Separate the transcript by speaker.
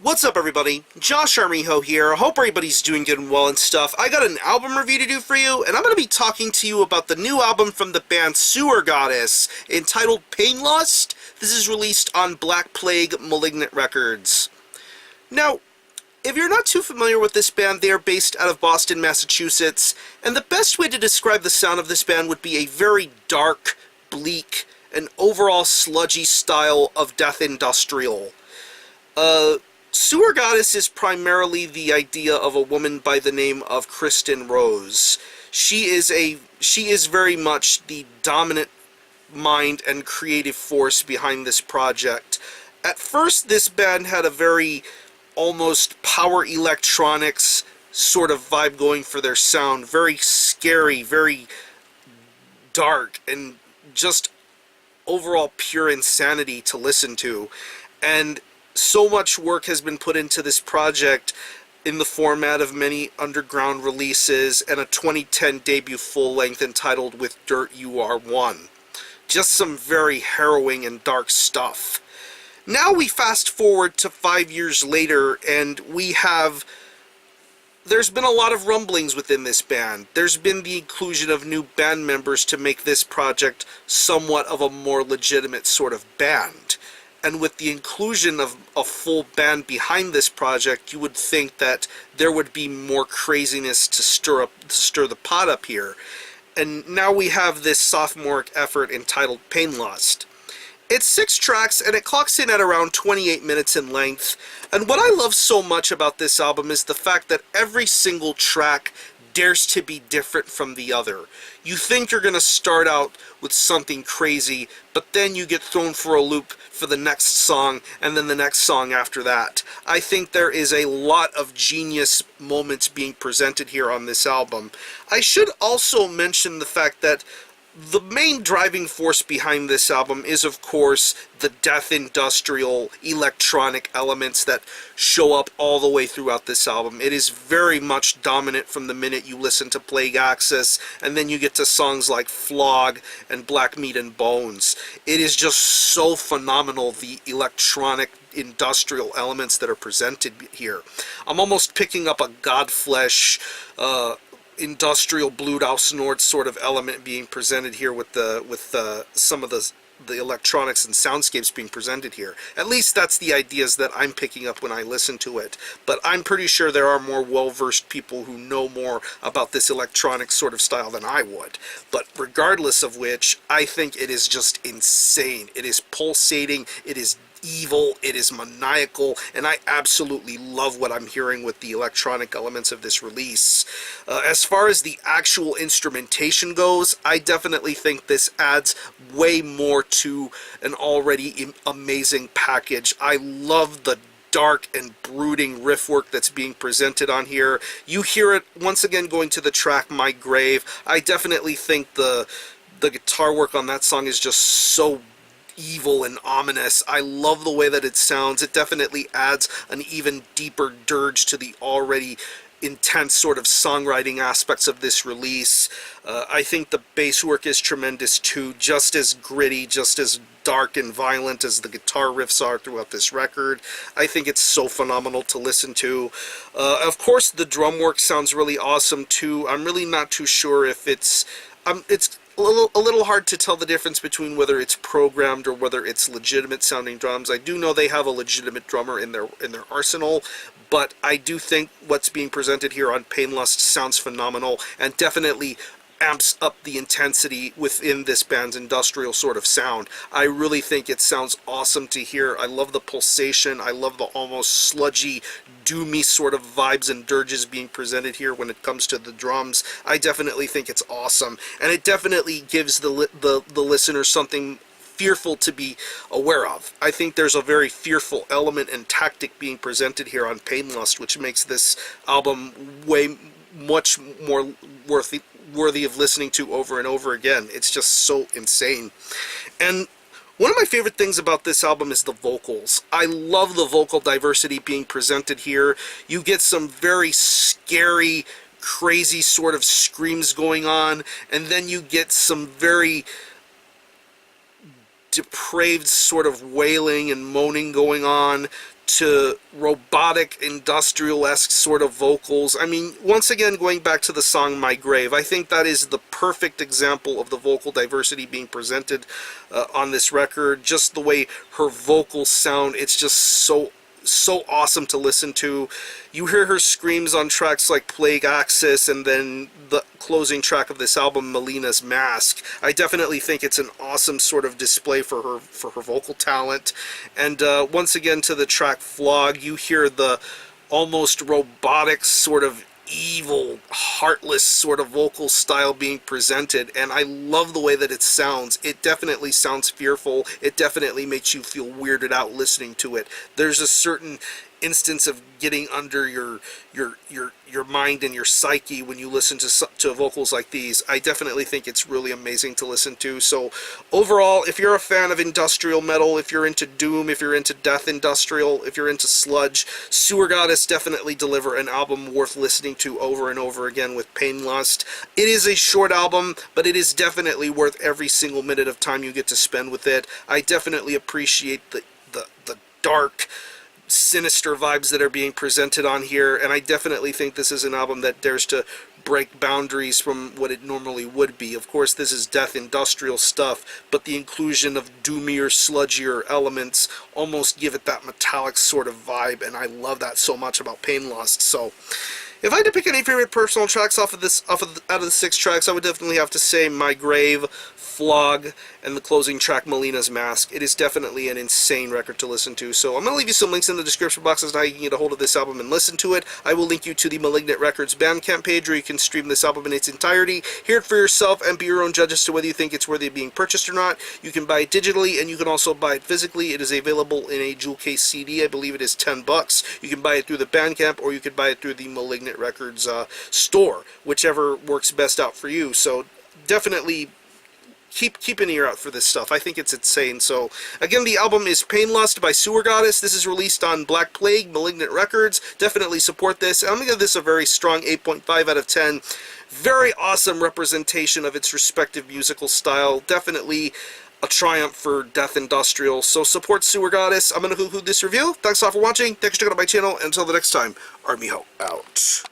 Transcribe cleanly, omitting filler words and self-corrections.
Speaker 1: What's up, everybody? Josh Armijo here. I hope everybody's doing good and well and stuff. I got an album review to do for you, and I'm going to be talking to you about the new album from the band Sewer Goddess, entitled Painlust. This is released on Black Plagve Malignant Records. Now, if you're not too familiar with this band, they are based out of Boston, Massachusetts, and the best way to describe the sound of this band would be a very dark, bleak, and overall sludgy style of death industrial. Sewer Goddess is primarily the idea of a woman by the name of Kristen Rose. She is very much the dominant mind and creative force behind this project. At first, this band had a very almost power electronics sort of vibe going for their sound. Very scary, very dark, and just overall pure insanity to listen to. And so much work has been put into this project in the format of many underground releases and a 2010 debut full-length entitled With Dirt You Are One. Just some very harrowing and dark stuff. Now we fast forward to 5 years later, and there's been a lot of rumblings within this band. There's been the inclusion of new band members to make this project somewhat of a more legitimate sort of band. And with the inclusion of a full band behind this project, you would think that there would be more craziness to stir the pot up here. And now we have this sophomoric effort entitled Painlust. It's 6 tracks, and it clocks in at around 28 minutes in length. And what I love so much about this album is the fact that every single track dares to be different from the other. You think you're going to start out with something crazy, but then you get thrown for a loop for the next song, and then the next song after that. I think there is a lot of genius moments being presented here on this album. I should also mention the fact that the main driving force behind this album is, of course, the death industrial electronic elements that show up all the way throughout this album. It is very much dominant from the minute you listen to Plague Access, and then you get to songs like Flog and Black Meat and Bones. It is just so phenomenal, the electronic industrial elements that are presented here. I'm almost picking up a Godflesh, industrial Bluthaus Nord sort of element being presented here with some of the electronics and soundscapes being presented here. At least that's the ideas that I'm picking up when I listen to it. But I'm pretty sure there are more well-versed people who know more about this electronic sort of style than I would. But regardless of which, I think it is just insane. It is pulsating, it is evil, it is maniacal, and I absolutely love what I'm hearing with the electronic elements of this release. As far as the actual instrumentation goes, I definitely think this adds way more to an already amazing package. I love the dark and brooding riff work that's being presented on here. You hear it once again going to the track My Grave. I definitely think the guitar work on that song is just so evil and ominous. I love the way that it sounds. It definitely adds an even deeper dirge to the already intense sort of songwriting aspects of this release. I think the bass work is tremendous too, just as gritty, just as dark and violent as the guitar riffs are throughout this record. I think it's so phenomenal to listen to. Of course, the drum work sounds really awesome too. I'm really not too sure if it's a little hard to tell the difference between whether it's programmed or whether it's legitimate sounding drums. I do know they have a legitimate drummer in their arsenal, but I do think what's being presented here on Painlust sounds phenomenal and definitely amps up the intensity within this band's industrial sort of sound. I really think it sounds awesome to hear. I love the pulsation. I love the almost sludgy, doomy sort of vibes and dirges being presented here when it comes to the drums. I definitely think it's awesome, and it definitely gives the listener something fearful to be aware of. I think there's a very fearful element and tactic being presented here on Painlust, which makes this album much more worthy of listening to over and over again. It's just so insane. And one of my favorite things about this album is the vocals. I love the vocal diversity being presented here. You get some very scary, crazy sort of screams going on, and then you get some very depraved sort of wailing and moaning going on to robotic, industrial-esque sort of vocals. I mean, once again, going back to the song My Grave, I think that is the perfect example of the vocal diversity being presented on this record. Just the way her vocals sound, it's just so awesome to listen to. You hear her screams on tracks like Plague Axis, and then the closing track of this album, Melina's Mask. I definitely think it's an awesome sort of display for her vocal talent. And once again, to the track Flog, you hear the almost robotic sort of evil, heartless sort of vocal style being presented, and I love the way that it sounds. It definitely sounds fearful. It definitely makes you feel weirded out listening to it. There's a certain instance of getting under your mind and your psyche when you listen to vocals like these. I definitely think it's really amazing to listen to. So overall, if you're a fan of industrial metal, if you're into doom, if you're into death industrial, if you're into sludge, Sewer Goddess definitely deliver an album worth listening to over and over again with Painlust. It is a short album, but it is definitely worth every single minute of time you get to spend with it. I definitely appreciate the dark, sinister vibes that are being presented on here, and I definitely think this is an album that dares to break boundaries from what it normally would be. Of course, this is death industrial stuff, but the inclusion of doomier, sludgier elements almost give it that metallic sort of vibe, and I love that so much about Painlust. So if I had to pick any favorite personal tracks out of the 6 tracks, I would definitely have to say My Grave, Flog, and the closing track, Melina's Mask. It is definitely an insane record to listen to. So I'm going to leave you some links in the description box as to how you can get a hold of this album and listen to it. I will link you to the Malignant Records Bandcamp page where you can stream this album in its entirety, hear it for yourself, and be your own judge as to whether you think it's worthy of being purchased or not. You can buy it digitally, and you can also buy it physically. It is available in a jewel case CD. I believe it is $10. You can buy it through the Bandcamp, or you could buy it through the Malignant Records store, whichever works best out for you. So definitely keep an ear out for this stuff. I think it's insane. So again, the album is Painlust by Sewer Goddess. This is released on Black Plagve, Malignant Records. Definitely support this. I'm going to give this a very strong 8.5 out of 10. Very awesome representation of its respective musical style. Definitely a triumph for death industrial. So support Sewer Goddess. I'm going to conclude this review. Thanks a lot for watching. Thanks for checking out my channel. Until the next time, Army Ho out.